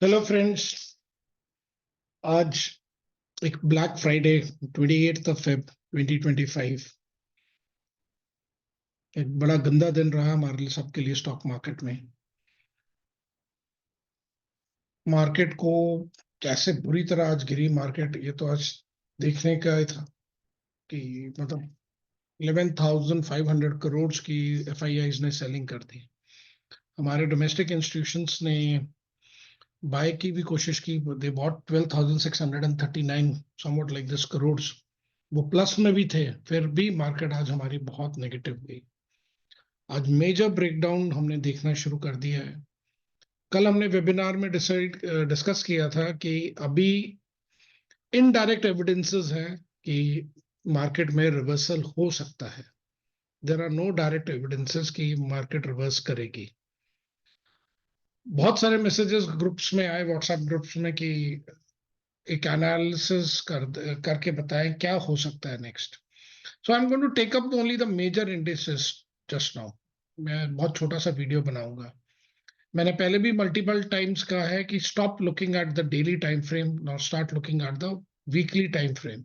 Hello friends. आज एक black Friday 28 Feb 2025 एक बड़ा गंदा दिन रहा हमारे लिए सबके लिए। स्टॉक मार्केट में मार्केट को कैसे बुरी तरह आज गिरी मार्केट, ये तो आज देखने का ही था कि मतलब 11,500 करोड़ की एफआईआईज ने सेलिंग कर दी। हमारे डोमेस्टिक इंस्टीट्यूशंस ने बाय की भी कोशिश की। They bought 12,639 somewhat like this crore. वो प्लस में भी थे, फिर भी मार्केट आज हमारी बहुत नेगेटिव गई। आज मेजर ब्रेकडाउन हमने देखना शुरू कर दिया है। कल हमने वेबिनार में डिस्कस किया था कि अभी इनडायरेक्ट एविडेंसेस हैं कि मार्केट में रिवर्सल हो सकता है। There are no direct evidences कि मार्केट रिवर्स करेगी। बहुत सारे मैसेजेस ग्रुप्स में आए, व्हाट्सएप ग्रुप्स में, कि एक एनालिसिस करके बताएं क्या हो सकता है next. So I am going to take up only the major indices just now. मैं बहुत छोटा सा वीडियो बनाऊंगा। मैंने पहले भी मल्टीपल टाइम्स कहा है कि stop looking at the daily time frame, now start looking at the weekly time frame.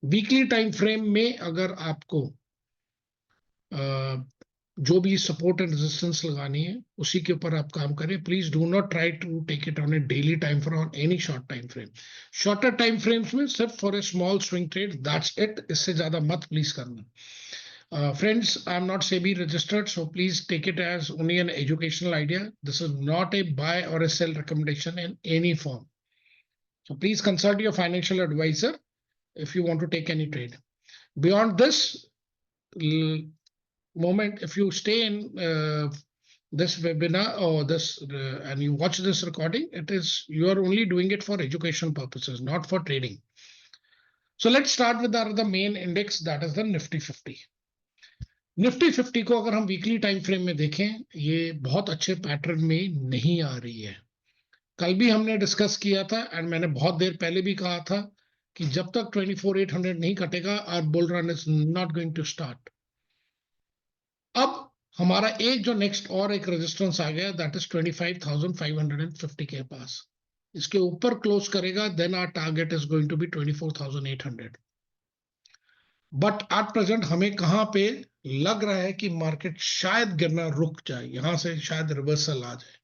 Weekly time frame में अगर आपको जो भी सपोर्ट एंड रेजिस्टेंस लगानी है उसी के ऊपर आप काम करें। Please do not try to take it on a daily time frame, on any short time frame. Shorter time frames में सिर्फ for a small swing trade, that's it. इससे ज्यादा मत प्लीज करना। Friends, I'm not SEBI registered, so please take it as only an educational idea. This is not a buy or a sell recommendation in any form. So please consult your financial advisor if you want to take any trade. Beyond this moment, if you stay in this webinar or this and you watch this recording, it is you are only doing it for educational purposes, not for trading. So let's start with the main index, that is the Nifty 50. Nifty 50 को अगर हम weekly time frame में देखें, ये बहुत अच्छे pattern में नहीं आ रही है। कल भी हमने डिस्कस किया था एंड मैंने बहुत देर पहले भी कहा था कि जब तक 24,800 नहीं कटेगा, our bull run is not going to start. अब हमारा एक जो नेक्स्ट और एक रेजिस्टेंस आ गया, दैट इज 25,550 के पास। इसके ऊपर क्लोज करेगा, then our target is going to be 24,800। But at present हमें कहां पे लग रहा है कि मार्केट शायद गिरना रुक जाए, यहां से शायद रिवर्सल आ जाए।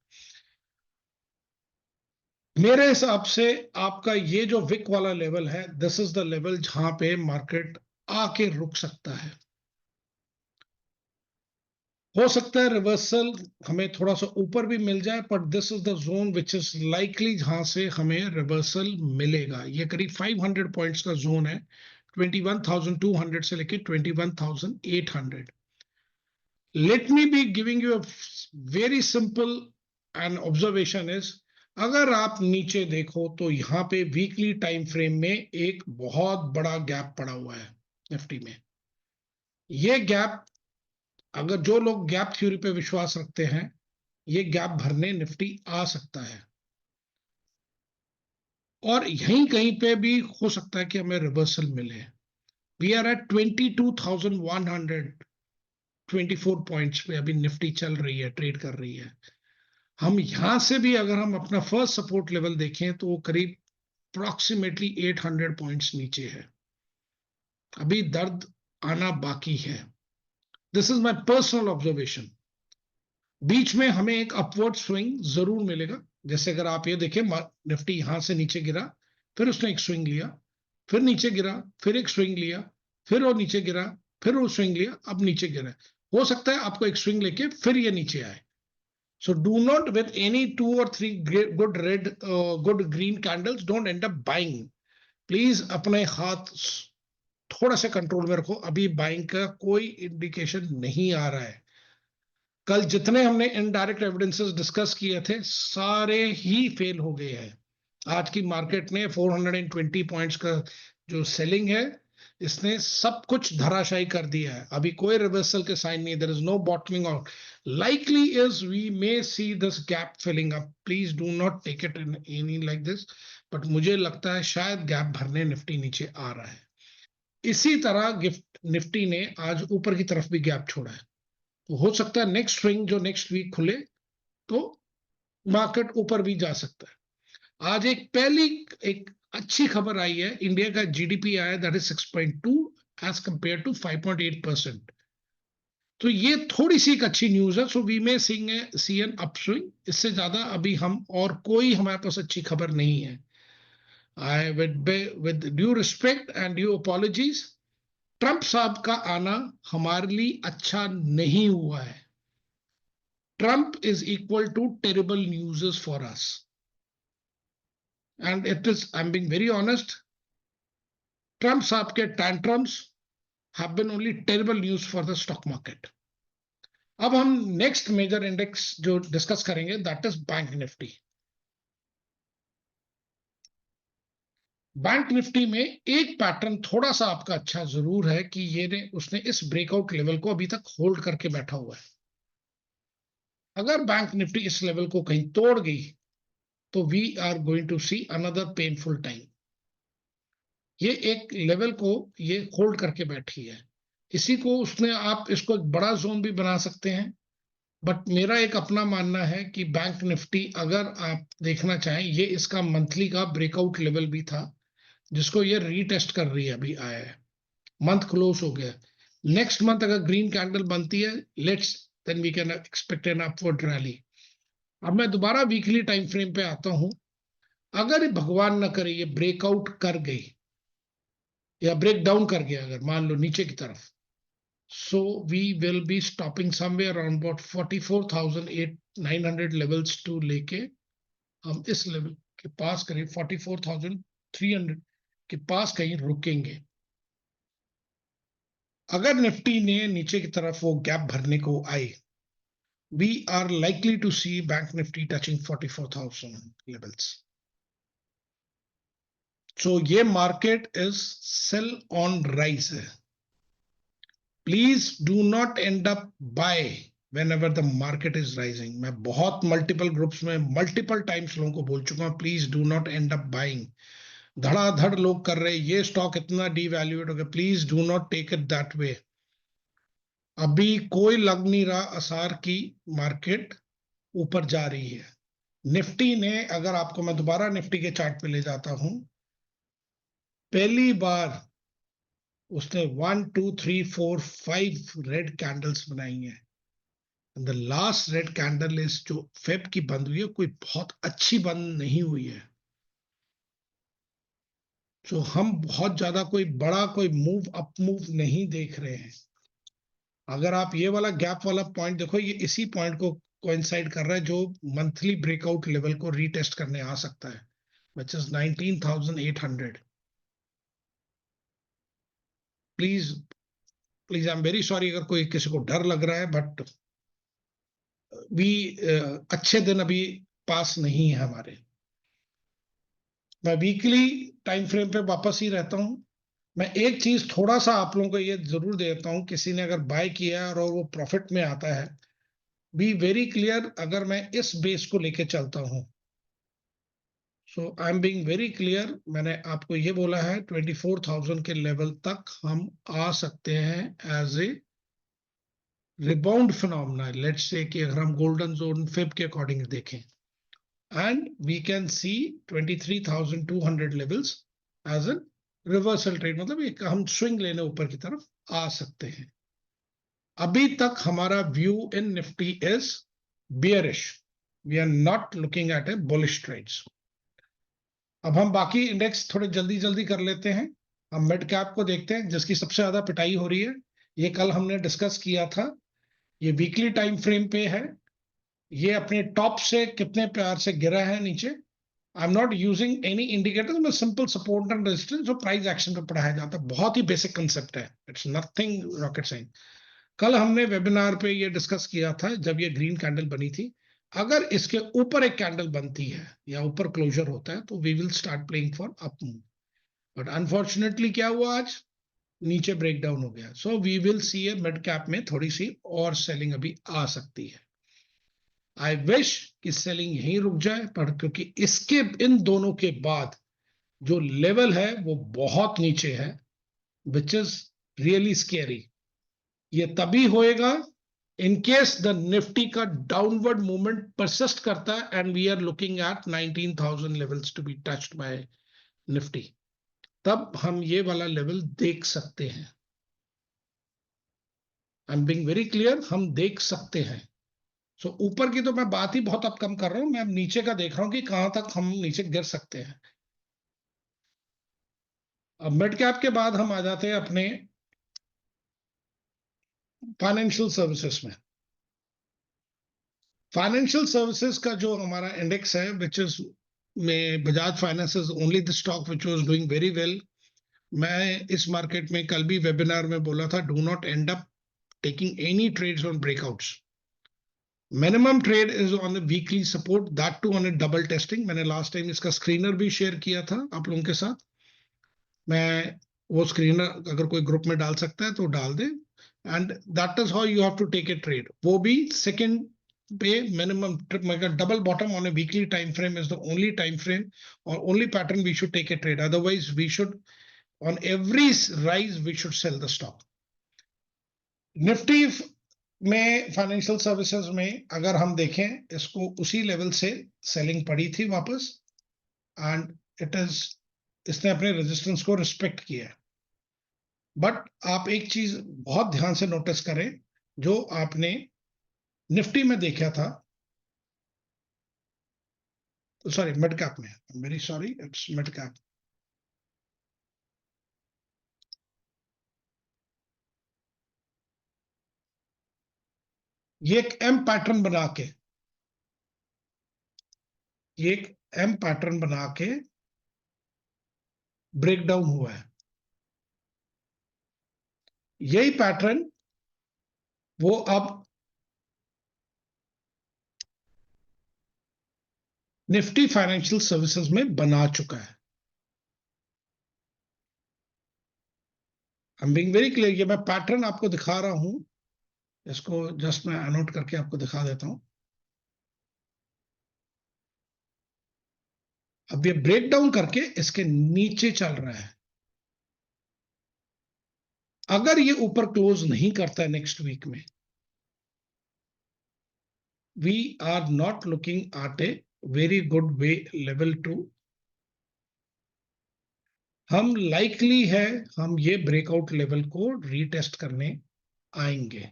मेरे हिसाब से आपका ये जो विक वाला लेवल है, दिस इज द लेवल जहां पे मार्केट आके रुक सकता है। हो सकता है रिवर्सल हमें थोड़ा सा ऊपर भी मिल जाए, but this is the zone which is likely जहां से हमें रिवर्सल मिलेगा। ये करीब 500 पॉइंट्स का जोन है, 21,200 से लेके 21,800। Let me be giving you a very simple and observation is, अगर आप नीचे देखो तो यहाँ पे वीकली टाइम फ्रेम में एक बहुत बड़ा गैप पड़ा हुआ है निफ्टी में। ये गैप, अगर जो लोग गैप थ्योरी पे विश्वास रखते हैं, ये गैप भरने निफ्टी आ सकता है। और यहीं कहीं पे भी हो सकता है कि हमें रिवर्सल मिले। वी आर एट 22,124 पॉइंट्स पे अभी निफ्टी चल रही है, ट्रेड कर रही है। हम यहां से भी अगर हम अपना फर्स्ट सपोर्ट लेवल देखें तो वो करीब अप्रोक्सीमेटली 800 पॉइंट्स नीचे है। अभी दर्द आना बाकी है। This is my personal observation. बीच में हमें एक अपवर्ड स्विंग जरूर मिलेगा। जैसे अगर आप ये देखें, निफ्टी यहां से नीचे गिरा, फिर उसने एक स्विंग लिया, फिर नीचे गिरा, फिर एक स्विंग लिया, फिर वो नीचे गिरा, फिर वो स्विंग लिया, अब नीचे गिरा। हो सकता है आपको एक स्विंग लेके फिर ये नीचे आए। So do not, with any 2 or 3 good red, good green candles, don't end up buying. Please अपने हाथ थोड़ा सा कंट्रोल में रखो। अभी बाइंग का कोई इंडिकेशन नहीं आ रहा है। कल जितने हमने इनडायरेक्ट एविडेंसेस डिस्कस किए थे, सारे ही फेल हो गए हैं। आज की मार्केट ने 420 पॉइंट्स का जो सेलिंग है, इसने सब कुछ धराशायी कर दिया है। अभी कोई रिवर्सल के साइन नहीं, there is no bottoming out. likely is we may see this gap filling up. Please do not take it in any like this, but मुझे लगता है शायद गैप भरने निफ्टी नीचे आ रहा है। इसी तरह गिफ्ट निफ्टी ने आज ऊपर की तरफ भी गैप छोड़ा है, तो हो सकता है नेक्स्ट स्विंग जो नेक्स्ट वीक खुले तो मार्केट ऊपर भी जा सकता है। आज एक अच्छी खबर आई है, इंडिया का जीडीपी आया, that is 6.2 as compared to 5.8%। तो ये थोड़ी सी एक अच्छी न्यूज है। So we may see an upswing, इससे ज्यादा अभी हम और कोई हमारे पास अच्छी खबर नहीं है। I with due respect and due apologies, Trump साहब का आना हमारे लिए अच्छा नहीं हुआ है। Trump is equal to terrible news for us, and it is, I am being very honest, Trump साहब के tantrums have been only terrible news for the stock market. अब हम नेक्स्ट मेजर इंडेक्स जो डिस्कस करेंगे, that is bank Nifty. Bank Nifty में एक pattern थोड़ा सा आपका अच्छा जरूर है कि उसने इस ब्रेकआउट लेवल को अभी तक होल्ड करके बैठा हुआ है। अगर बैंक निफ्टी इस लेवल को कहीं तोड़ गई तो we are going to see another painful time. ये एक लेवल को ये होल्ड करके बैठी है, इसी को उसने, आप इसको एक बड़ा जोन भी बना सकते हैं। बट मेरा एक अपना मानना है कि बैंक निफ्टी अगर आप देखना चाहें, ये इसका मंथली का ब्रेकआउट लेवल भी था जिसको ये रीटेस्ट कर रही है, अभी आया है, मंथ क्लोज हो गया। नेक्स्ट मंथ अगर ग्रीन कैंडल बनती है, let's then we can expect an upward rally. अब मैं दोबारा वीकली टाइम फ्रेम पे आता हूं। अगर भगवान न करे ये ब्रेकआउट कर गई या ब्रेक डाउन कर गया, अगर मान लो नीचे की तरफ, so we will be stopping somewhere around about 44,900 levels to लेके हम इस लेवल के पास करीब 44,300 के पास कहीं रुकेंगे। अगर निफ्टी ने नीचे की तरफ वो गैप भरने को आई, we are likely to see bank nifty touching 44,000 levels. So ये market is sell on rise है। Please do not end up buy whenever the market is rising. मैं बहुत मल्टीपल ग्रुप्स में मल्टीपल टाइम्स लोगों को बोल चुका हूं, please do not end up buying. धड़ाधड़ लोग कर रहे हैं, ये स्टॉक इतना डीवैल्यूएट हो गया, please do not take it that way. अभी कोई लग नहीं रहा आसार की मार्केट ऊपर जा रही है। निफ्टी ने, अगर आपको मैं दोबारा निफ्टी के चार्ट पे ले जाता हूं, पहली बार उसने 1 2 3 4 5 रेड कैंडल्स बनाई हैं। The last red candle is जो फेब की बंद हुई है, कोई बहुत अच्छी बंद नहीं हुई है। तो हम बहुत ज्यादा कोई बड़ा कोई मूव अप मूव नहीं देख रहे हैं। अगर आप ये वाला गैप वाला पॉइंट देखो, ये इसी पॉइंट को कोइंसाइड कर रहा है जो मंथली ब्रेकआउट लेवल को रीटेस्ट करने आ सकता है, which is 19,800। Please please, I am very sorry अगर कोई किसी को डर लग रहा है, बट भी अच्छे दिन अभी पास नहीं है हमारे। मैं वीकली टाइम फ्रेम पे वापस ही रहता हूं। मैं एक चीज थोड़ा सा आप लोगों को ये जरूर देता हूं, किसी ने अगर बाय किया है और वो प्रॉफिट में आता है, बी वेरी क्लियर। अगर मैं इस बेस को लेके चलता हूं, so I am being very clear, मैंने आपको ये बोला है 24,000 के लेवल तक हम आ सकते हैं as a rebound phenomena. Let's say कि अगर हम गोल्डन जोन फिब के अकॉर्डिंग देखें, and we can see 23,200 levels as a reversal trade, मतलब एक हम स्विंग लेने ऊपर की तरफ आ सकते हैं। अभी तक हमारा view in Nifty is bearish, we are not looking at a bullish trades. अब हम बाकी इंडेक्स थोड़े जल्दी जल्दी कर लेते हैं। हम मिड कैप को देखते हैं जिसकी सबसे ज्यादा पिटाई हो रही है। ये कल हमने डिस्कस किया था, ये वीकली टाइम फ्रेम पे है। ये अपने टॉप से कितने प्यार से गिरा है नीचे। I am not using any indicator, मैं सिंपल सपोर्ट एंड रेजिस्टेंस जो प्राइस एक्शन पे पढ़ाया जाता है, बहुत ही बेसिक कंसेप्ट है, इट्स नथिंग रॉकेट साइंस। कल हमने वेबिनार पे ये डिस्कस किया था जब ये ग्रीन कैंडल बनी थी, अगर इसके ऊपर एक कैंडल बनती है या ऊपर क्लोजर होता है तो we will start playing for up move. But unfortunately क्या हुआ, आज नीचे ब्रेक डाउन हो गया। So we will see a mid cap में थोड़ी सी और सेलिंग अभी आ सकती है। आई विश कि सेलिंग यहीं रुक जाए, पर क्योंकि इसके इन दोनों के बाद जो लेवल है वो बहुत नीचे है, विच इज रियली स्केरी। ये तभी होएगा इन केस द निफ्टी का डाउनवर्ड मूवमेंट परसिस्ट करता है and we are looking at 19,000 levels to be touched by Nifty, तब हम ये वाला लेवल देख सकते हैं। I am being very clear, हम देख सकते हैं। सो ऊपर की तो मैं बात ही बहुत अब कम कर रहा हूं, मैं अब नीचे का देख रहा हूं कि कहां तक हम नीचे गिर सकते हैं। अब मिड कैप के बाद हम आ जाते हैं अपने फाइनेंशियल सर्विसेज में। फाइनेंशियल सर्विसेज का जो हमारा इंडेक्स है विच इज में Bajaj finance is only the stock which was doing very well. मैं इस मार्केट में कल भी वेबिनार में बोला था, do not end up taking any trades on breakouts. Minimum trade is on the weekly support, that too on a double testing. मैंने last time इसका स्क्रीनर भी शेयर किया था आप लोगों के साथ। मैं वो स्क्रीनर अगर कोई ग्रुप में डाल सकता है तो डाल दे। And that is how you have to take a trade, वो भी सेकंड पे मिनिमम मगर double bottom on a weekly time frame is the only time frame और only pattern we should take a trade, otherwise we should on every rise we should sell the stock. Nifty में financial services में अगर हम देखें, इसको उसी level से selling पड़ी थी वापस एंड इट इज, इसने अपने रेजिस्टेंस को रिस्पेक्ट किया। बट आप एक चीज बहुत ध्यान से नोटिस करें, जो आपने निफ्टी में देखा था, सॉरी मिड कैप में, very sorry it's mid cap, ये एक एम पैटर्न बना के, ये एक एम पैटर्न बना के ब्रेक डाउन हुआ है। यही पैटर्न वो अब निफ्टी फाइनेंशियल सर्विसेज में बना चुका है। आई एम बीइंग वेरी क्लियर, ये मैं पैटर्न आपको दिखा रहा हूं, इसको जस्ट मैं अनोट करके आपको दिखा देता हूं। अब ये ब्रेक डाउन करके इसके नीचे चल रहा है। अगर ये ऊपर क्लोज नहीं करता है नेक्स्ट वीक में, we are not looking at a very good way level too, हम लाइकली है हम ये ब्रेकआउट लेवल को रीटेस्ट करने आएंगे,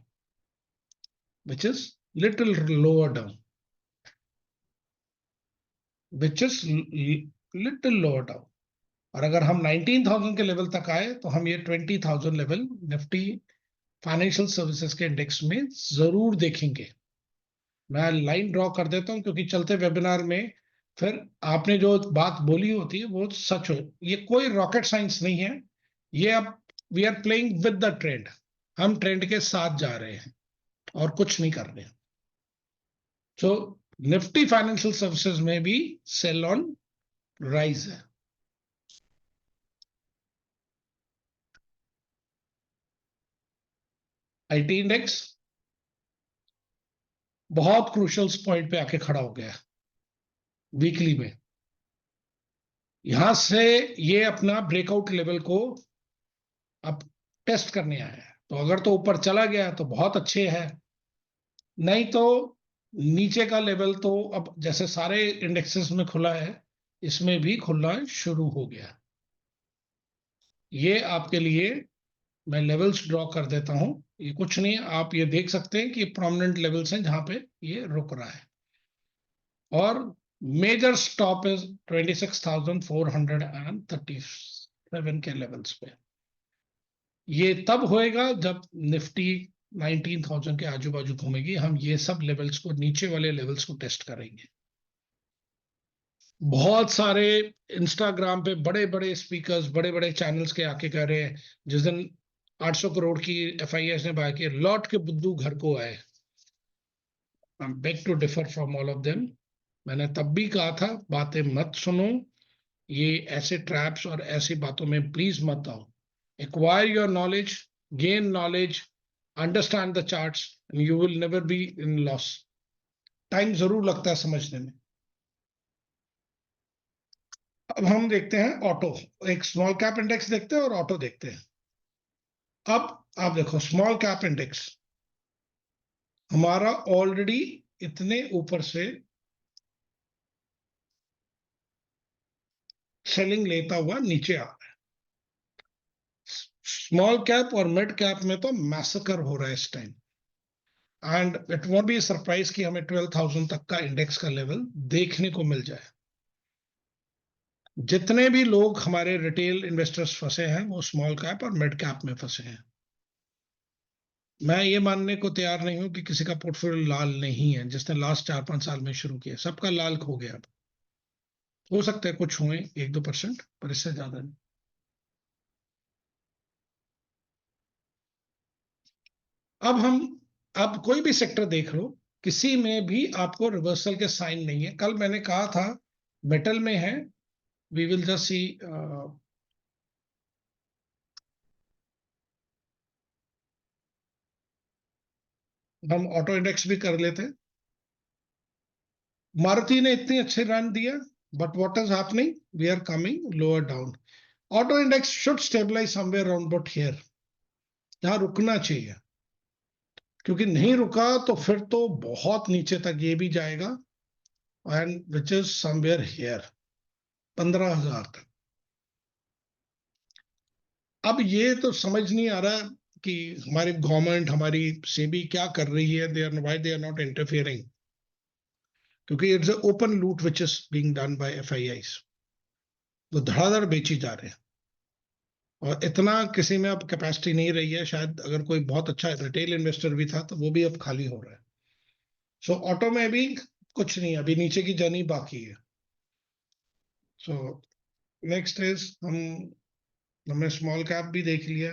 which is little lower down, which is little lower down. और अगर हम 19,000 के लेवल तक आए तो हम ये 20,000 लेवल निफ्टी फाइनेंशियल सर्विसेज के इंडेक्स में जरूर देखेंगे। मैं लाइन ड्रॉ कर देता हूं क्योंकि चलते वेबिनार में फिर आपने जो बात बोली होती है वो सच हो। ये कोई रॉकेट साइंस नहीं है, ये अब we are playing with the trend, हम ट्रेंड के साथ जा रहे हैं और कुछ नहीं कर रहे हैं। सो निफ्टी फाइनेंशियल सर्विसेज में भी सेल ऑन राइज है। आईटी इंडेक्स बहुत क्रूशल पॉइंट पे आके खड़ा हो गया वीकली में, यहां से ये अपना ब्रेकआउट लेवल को अब टेस्ट करने आया है। तो अगर तो ऊपर चला गया तो बहुत अच्छे है, नहीं तो नीचे का लेवल तो अब जैसे सारे इंडेक्सेस में खुला है, इसमें भी खुलना शुरू हो गया। ये आपके लिए मैं लेवल्स ड्रॉ कर देता हूं, ये कुछ नहीं, आप ये देख सकते हैं कि प्रोमिनेंट लेवल्स हैं जहां पे ये रुक रहा है। और मेजर स्टॉप इज 26,437 के लेवल्स पे। ये तब होएगा जब निफ्टी 19,000 के आजू बाजू घूमेगी, हम ये सब लेवल्स को, नीचे वाले लेवल्स को टेस्ट करेंगे। बहुत सारे इंस्टाग्राम पे बड़े बड़े स्पीकर्स, बड़े बड़े चैनल्स के आके कह रहे हैं, जिस दिन 800 करोड़ की एफआईएस ने बाय की, लौट के बुद्धू घर को आए। I beg to differ from all of them. मैंने तब भी कहा था बातें मत सुनो, ये ऐसे ट्रैप्स और ऐसी बातों में प्लीज मत आओ। Acquire your knowledge, gain knowledge, understand the charts, and you will never be in loss. Time जरूर लगता है समझने में। अब हम देखते हैं ऑटो, एक स्मॉल कैप इंडेक्स देखते हैं और ऑटो देखते हैं। अब आप देखो स्मॉल कैप इंडेक्स, हमारा ऑलरेडी इतने ऊपर से सेलिंग लेता हुआ नीचे आ रहा है। स्मॉल कैप और मिड कैप में तो मैसेकर हो रहा है इस time, and it won't be surprise कि हमें 12,000 तक का इंडेक्स का लेवल देखने को मिल जाए। जितने भी लोग हमारे रिटेल इन्वेस्टर्स फंसे हैं वो स्मॉल कैप और मिड कैप में फंसे हैं। मैं ये मानने को तैयार नहीं हूं कि किसी का पोर्टफोलियो लाल नहीं है, जिसने लास्ट 4-5 साल में शुरू किया सबका लाल हो गया। अब हो सकता है कुछ हुए 1-2%, पर इससे ज्यादा नहीं। अब हम, अब कोई भी सेक्टर देख लो, किसी में भी आपको रिवर्सल के साइन नहीं है। कल मैंने कहा था मेटल में है, वी विल जस्ट सी। हम ऑटो इंडेक्स भी कर लेते हैं। मारुति ने इतनी अच्छे रन दिया, but what is happening, we are coming lower down. Auto index should stabilise somewhere around about here, यहाँ रुकना चाहिए, क्योंकि नहीं रुका तो फिर तो बहुत नीचे तक ये भी जाएगा, and which is somewhere here 15,000 तक। अब ये तो समझ नहीं आ रहा कि हमारी गवर्नमेंट, हमारी सेबी क्या कर रही है, they are why they are not interfering, क्योंकि it's open loot which is being done by FIIs. वो धड़ाधड़ बेची जा रहे हैं, और इतना किसी में अब कैपेसिटी नहीं रही है। शायद अगर कोई बहुत अच्छा रिटेल इन्वेस्टर भी था तो वो भी अब खाली हो रहा है। सो ऑटो में भी कुछ नहीं, अभी नीचे की जर्नी बाकी है। सो नेक्स्ट इज हमने स्मॉल कैप भी देख लिया,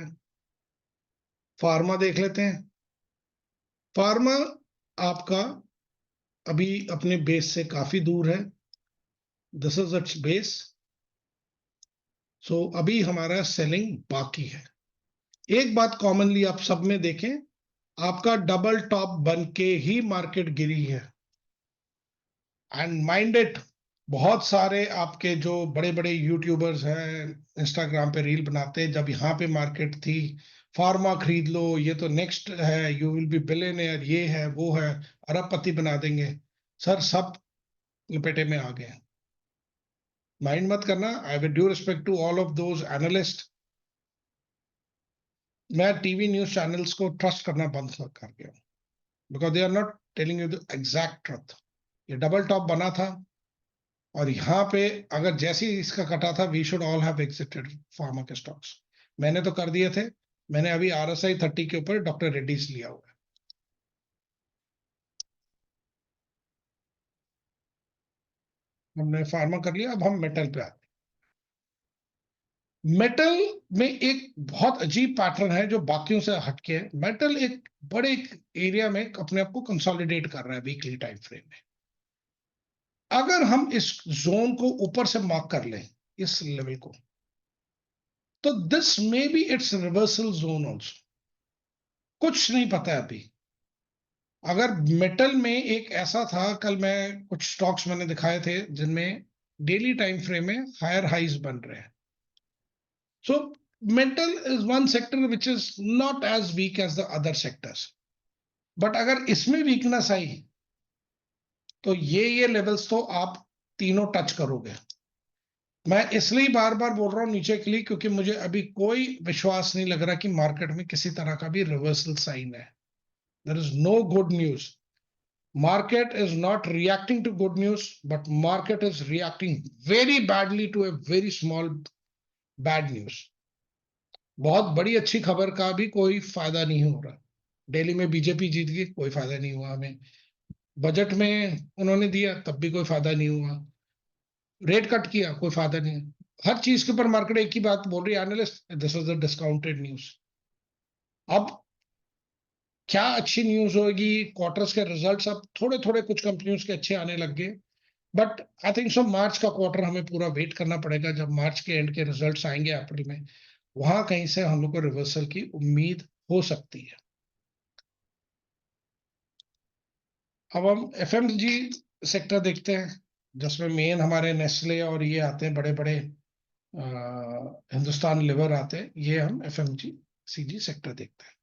फार्मा देख लेते हैं। फार्मा आपका अभी अपने बेस से काफी दूर है, दिस इज इट्स बेस। सो अभी हमारा सेलिंग बाकी है। एक बात कॉमनली आप सब में देखें, आपका डबल टॉप बन के ही मार्केट गिरी है। एंड माइंड इट, बहुत सारे आपके जो बड़े बड़े यूट्यूबर्स हैं, इंस्टाग्राम पे रील बनाते हैं, जब यहाँ पे मार्केट थी फार्मा खरीद लो, ये तो नेक्स्ट है, यू विल बी बिलियनियर, ये है वो है, अरबपति बना देंगे। सर सब लपेटे में आ गए। माइंड मत करना। I with due respect to all of those analyst, मैं टीवी न्यूज चैनल्स को ट्रस्ट करना बंद कर गया, because they are not telling you the exact truth. ये डबल टॉप बना था, और यहाँ पे अगर जैसे ही इसका कटा था, we should all have exited pharma के स्टॉक्स। मैंने तो कर दिए थे। मैंने अभी RSI 30 के ऊपर डॉक्टर रेड्डीज लिया हुआ है। हमने फार्मा कर लिया, अब हम मेटल पे आते हैं। मेटल में एक बहुत अजीब पैटर्न है जो बाकियों से हटके है। मेटल एक बड़े एरिया में अपने आप को कंसोलिडेट कर रहा है वीकली टाइम फ्रेम में। अगर हम इस जोन को ऊपर से मार्क कर लें, इस लेवल को, तो this may be it's reversal zone also. कुछ नहीं पता है अभी। अगर मेटल में एक ऐसा था, कल मैं कुछ स्टॉक्स मैंने दिखाए थे जिनमें डेली टाइम फ्रेम में हायर हाइज बन रहे हैं। So metal is one sector which is not as weak as the other sectors, but अगर इसमें वीकनेस आई तो ये लेवल्स तो आप तीनों टच करोगे। मैं इसलिए बार बार बोल रहा हूं नीचे के लिए, क्योंकि मुझे अभी कोई विश्वास नहीं लग रहा कि मार्केट में किसी तरह का भी रिवर्सल साइन है। There is no good news. Market is not reacting to good news, but market is reacting very badly to a very small bad news. बहुत बड़ी अच्छी खबर का भी कोई फायदा नहीं हो रहा। दिल्ली में बीजेपी जीत गई, कोई फायदा नहीं हुआ हमें। बजट में उन्होंने दिया, तब भी कोई फायदा नहीं हुआ। रेट कट किया, कोई फायदा नहीं। हर चीज के ऊपर मार्केट एक ही बात बोल रही है, analyst, this is the discounted news. अब क्या अच्छी न्यूज होगी, क्वार्टर्स के रिजल्ट्स अब थोड़े थोड़े कुछ कंपनियों के अच्छे आने लग गए, बट आई थिंक सो मार्च का क्वार्टर हमें पूरा वेट करना पड़ेगा। जब मार्च के एंड के रिजल्ट्स आएंगे अप्रैल में, वहां कहीं से हम लोग को रिवर्सल की उम्मीद हो सकती है। अब हम FMG सेक्टर देखते हैं, जिसमें मेन हमारे नेस्ले और ये आते हैं, बड़े बड़े हिंदुस्तान लिवर आते हैं। ये हम FMGCG सेक्टर देखते हैं।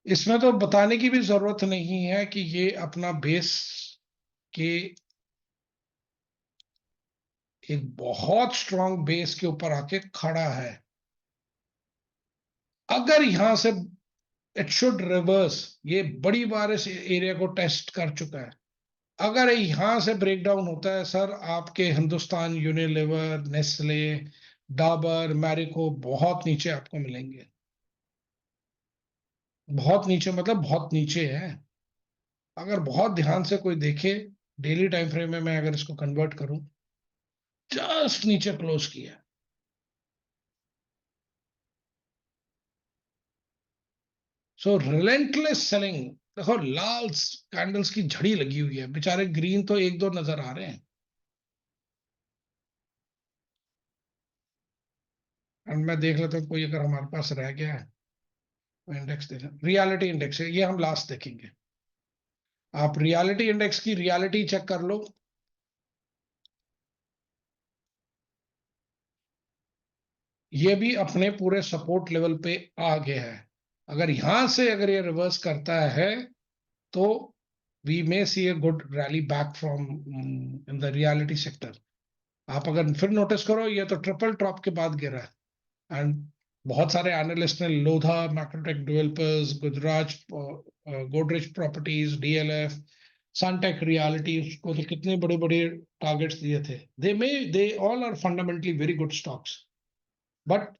इसमें तो बताने की भी जरूरत नहीं है कि ये अपना बेस के एक बहुत स्ट्रांग बेस के ऊपर आके खड़ा है। अगर यहां से इट शुड रिवर्स, ये बड़ी बार इस एरिया को टेस्ट कर चुका है। अगर यहां से ब्रेकडाउन होता है सर, आपके हिंदुस्तान यूनिलीवर, नेस्ले, डाबर, मैरिको बहुत नीचे आपको मिलेंगे। बहुत नीचे मतलब बहुत नीचे है। अगर बहुत ध्यान से कोई देखे, डेली टाइम फ्रेम में मैं अगर इसको कन्वर्ट करूं, जस्ट नीचे क्लोज किया। सो रिलेंटलेस सेलिंग। देखो लाल कैंडल्स की झड़ी लगी हुई है, बेचारे ग्रीन तो एक दो नजर आ रहे हैं। एंड मैं देख लेता हूँ कोई अगर हमारे पास रह गया है। इंडेक्स देखें, रियलिटी इंडेक्स है ये, हम लास्ट देखेंगे। आप रियलिटी इंडेक्स की रियलिटी चेक कर लो। ये भी अपने पूरे सपोर्ट लेवल पे आ गया है। अगर यहां से अगर ये रिवर्स करता है तो we may see a good rally back from in the reality sector. आप अगर फिर नोटिस करो, ये तो ट्रिपल टॉप के बाद गिरा है। एंड बहुत सारे एनालिस्ट ने Lodha, Macrotech Developers, Gujarat, Godrej Properties, DLF, Sunteck Realty को तो कितने बड़े बड़े टारगेट्स दिए थे। They all are fundamentally very good stocks. But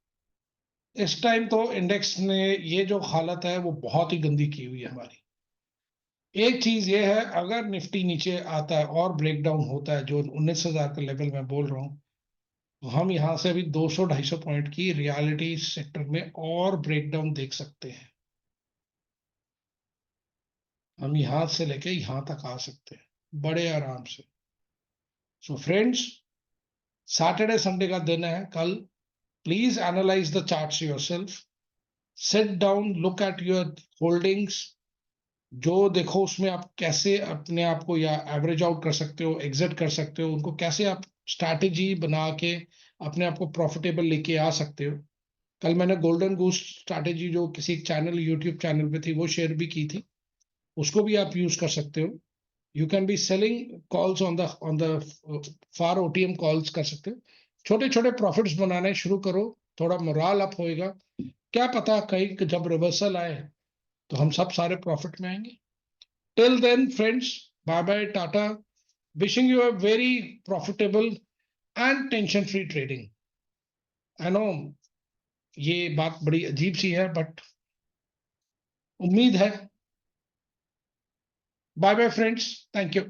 इस टाइम तो इंडेक्स ने ये जो हालत है वो बहुत ही गंदी की हुई है हमारी। एक चीज ये है, अगर निफ्टी नीचे आता है और ब्रेकडाउन होता है, जो 19,000 का लेवल मैं बोल रहा हूँ, तो हम यहाँ से अभी 200-250 पॉइंट की रियलिटी सेक्टर में और ब्रेकडाउन देख सकते हैं। हम यहाँ से लेके यहाँ तक आ सकते हैं बड़े आराम से। सो फ्रेंड्स, सैटरडे संडे का दिन है कल। Please analyse the charts yourself, sit down, look at your holdings. जो देखो उसमें आप कैसे अपने आप को या एवरेज आउट कर सकते हो, एग्जिट कर सकते हो, उनको कैसे आप स्ट्रैटेजी बना के अपने आप को प्रॉफिटेबल लेके आ सकते हो। कल मैंने गोल्डन गूस स्ट्रैटेजी जो किसी चैनल, यूट्यूब चैनल पे थी, वो शेयर भी की थी। उसको भी आप यूज कर सकते हो। You can be selling calls on the far OTM calls कर सकते हो। छोटे छोटे प्रॉफिट्स बनाने शुरू करो, थोड़ा मोराल अप होएगा। क्या पता कहीं जब रिवर्सल आए तो हम सब सारे प्रॉफिट में आएंगे। Till then friends, bye bye, tata. Wishing you a very profitable and tension free trading. I know ये बात बड़ी अजीब सी है, बट उम्मीद है। Bye bye friends, thank you.